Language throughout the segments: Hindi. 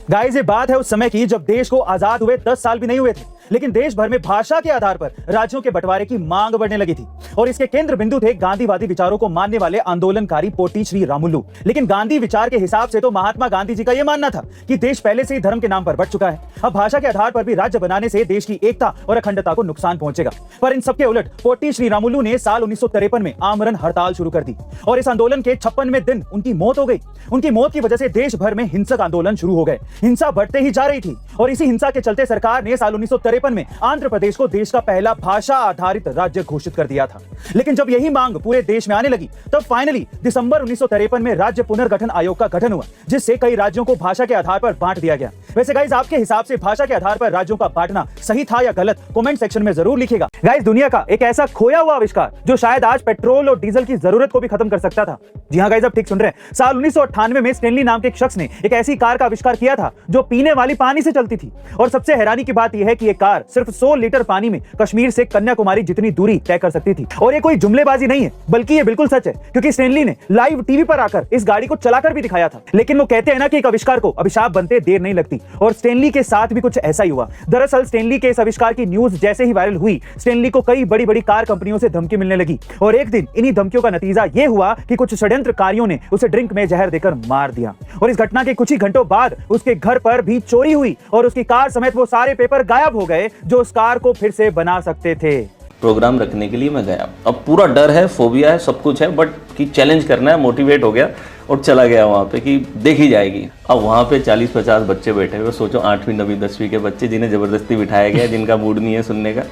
गाइस, ये बात है उस समय की जब देश को आजाद हुए 10 साल भी नहीं हुए थे, लेकिन देश भर में भाषा के आधार पर राज्यों के बंटवारे की मांग बढ़ने लगी थी और इसके केंद्र बिंदु थे गांधीवादी विचारों को मानने वाले आंदोलनकारी पोटी श्री रामुलु। लेकिन गांधी विचार के हिसाब से तो महात्मा गांधी जी का यह मानना था कि देश पहले से ही धर्म के नाम पर बंट चुका है, अब भाषा के आधार पर भी राज्य बनाने से देश की एकता और अखंडता को नुकसान पहुंचेगा। पर इन सबके उलट पोटी श्री रामुलु ने साल 1953 में आमरण हड़ताल शुरू कर दी और इस आंदोलन के 56वें दिन उनकी मौत हो गई। उनकी मौत की वजह से देश भर में हिंसक आंदोलन शुरू हो गए। हिंसा बढ़ते ही जा रही थी और इसी हिंसा के चलते सरकार ने साल 1953 में आंध्र प्रदेश को देश का पहला भाषा आधारित राज्य घोषित कर दिया था। लेकिन जब यही मांग पूरे देश में आने लगी तब फाइनली दिसंबर 1953 में राज्य पुनर्गठन आयोग का गठन हुआ, जिससे कई राज्यों को भाषा के आधार पर बांट दिया गया। वैसे गाइस, आपके हिसाब से भाषा के आधार पर राज्यों का बांटना सही था या गलत, कमेंट सेक्शन में जरूर लिखिएगा। गाइस, दुनिया का एक ऐसा खोया हुआ आविष्कार जो शायद आज पेट्रोल और डीजल की जरूरत को भी खत्म कर सकता था। जी हाँ गाइस, आप ठीक सुन रहे हैं। साल 1998 में स्टेनली नाम के एक शख्स ने एक ऐसी कार का आविष्कार किया था जो पीने वाली पानी से चलती थी और सबसे हैरानी की बात यह है कि यह कार सिर्फ 100 लीटर पानी में कश्मीर से कन्याकुमारी जितनी दूरी तय कर सकती थी। और ये कोई जुमलेबाजी नहीं है, बल्कि ये बिल्कुल सच है, क्योंकि स्टेनली ने लाइव टीवी पर आकर इस गाड़ी को चलाकर भी दिखाया था। लेकिन वो कहते हैं ना कि एक आविष्कार को अभिशाप बनते देर नहीं लगती, और स्टेनली के साथ भी कुछ ऐसा ही हुआ। दरअसल स्टेनली के इस आविष्कार की न्यूज जैसे ही वायरल हुई, स्टेनली को कई बड़ी बड़ी कार कंपनियों से धमकी मिलने लगी और एक दिन इन्हीं धमकियों का नतीजा ये हुआ कि कुछ षड्यंत्रकारियों ने उसे ड्रिंक में जहर देकर मार दिया। और इस घटना के कुछ ही घंटों बाद उसके घर पर भी चोरी हुई और उसकी कार समेत वो सारे पेपर गायब हो गए जो उस कार को फिर से बना सकते थे। प्रोग्राम रखने के लिए मैं गया। अब पूरा डर है, फोबिया है, सब कुछ है, बट कि चैलेंज करना है, मोटिवेट हो गया और चला गया वहाँ पे कि देखी जाएगी। अब वहाँ पे 40-50 बच्चे बैठे हुए, सोचो 8वीं 9वीं 10वीं के बच्चे जिन्हें ज़बरदस्ती बिठाया गया, जिनका मूड नहीं है सुनने का।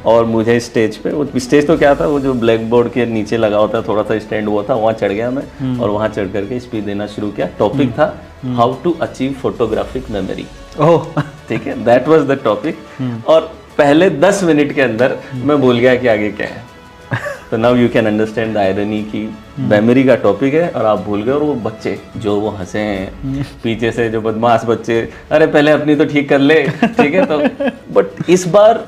और मुझे स्टेज पे, वो स्टेज तो क्या था, वो जो ब्लैक बोर्ड के नीचे लगा होता है, थोड़ा सा स्टैंड हुआ था, वहाँ चढ़ गया मैं और वहाँ चढ़ करके स्पीच देना शुरू किया। टॉपिक था how to achieve photographic memory. ठीक है, दैट वाज द टॉपिक। और पहले 10 मिनट के अंदर मैं भूल गया कि आगे क्या है। तो now you can understand the irony की मेमोरी का टॉपिक है और आप भूल गए। और वो बच्चे जो वो हंसे हैं पीछे से, जो बदमाश बच्चे, अरे पहले अपनी तो ठीक कर ले, ठीक है। तो बट इस बार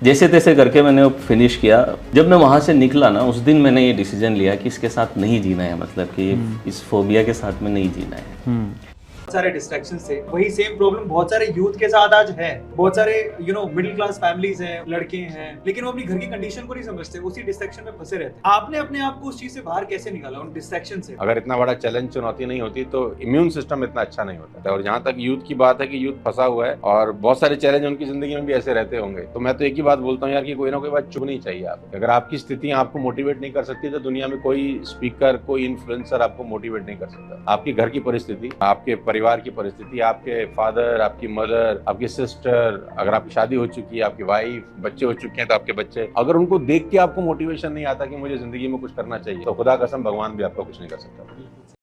जैसे तैसे करके मैंने फिनिश किया। जब मैं वहाँ से निकला ना, उस दिन मैंने ये डिसीजन लिया कि इसके साथ नहीं जीना है, मतलब कि इस फोबिया के साथ में नहीं जीना है। बहुत सारे डिस्ट्रैक्शन थे। वही सेम प्रॉब्लम बहुत सारे यूथ के साथ आज है। बहुत सारे मिडिल क्लास फैमिलीज हैं, लड़के हैं, लेकिन वो अपनी घर की कंडीशन को नहीं समझते, उसी डिस्ट्रैक्शन में फंसे रहते हैं। आपने अपने आप को उस चीज से बाहर कैसे निकाला, उन डिस्ट्रैक्शन से? अगर इतना बड़ा चैलेंज चुनौती नहीं होती तो इम्यून सिस्टम इतना अच्छा नहीं होता। और जहाँ तक यूथ की बात है कि यूथ फंसा हुआ है और बहुत सारे चैलेंज उनकी जिंदगी में भी ऐसे रहते होंगे, तो मैं तो एक ही बात बोलता हूँ यार कि कोई ना कोई बात चुननी चाहिए आपको। अगर आपकी स्थितियां आपको मोटिवेट नहीं कर सकती तो दुनिया में कोई स्पीकर, कोई इन्फ्लुएंसर आपको मोटिवेट नहीं कर सकता। आपकी घर की परिस्थिति, आपके परिवार की परिस्थिति, आपके फादर, आपकी मदर, आपकी सिस्टर, अगर आपकी शादी हो चुकी है, आपकी वाइफ, बच्चे हो चुके हैं तो आपके बच्चे, अगर उनको देख के आपको मोटिवेशन नहीं आता कि मुझे जिंदगी में कुछ करना चाहिए, तो खुदा कसम भगवान भी आपका कुछ नहीं कर सकता।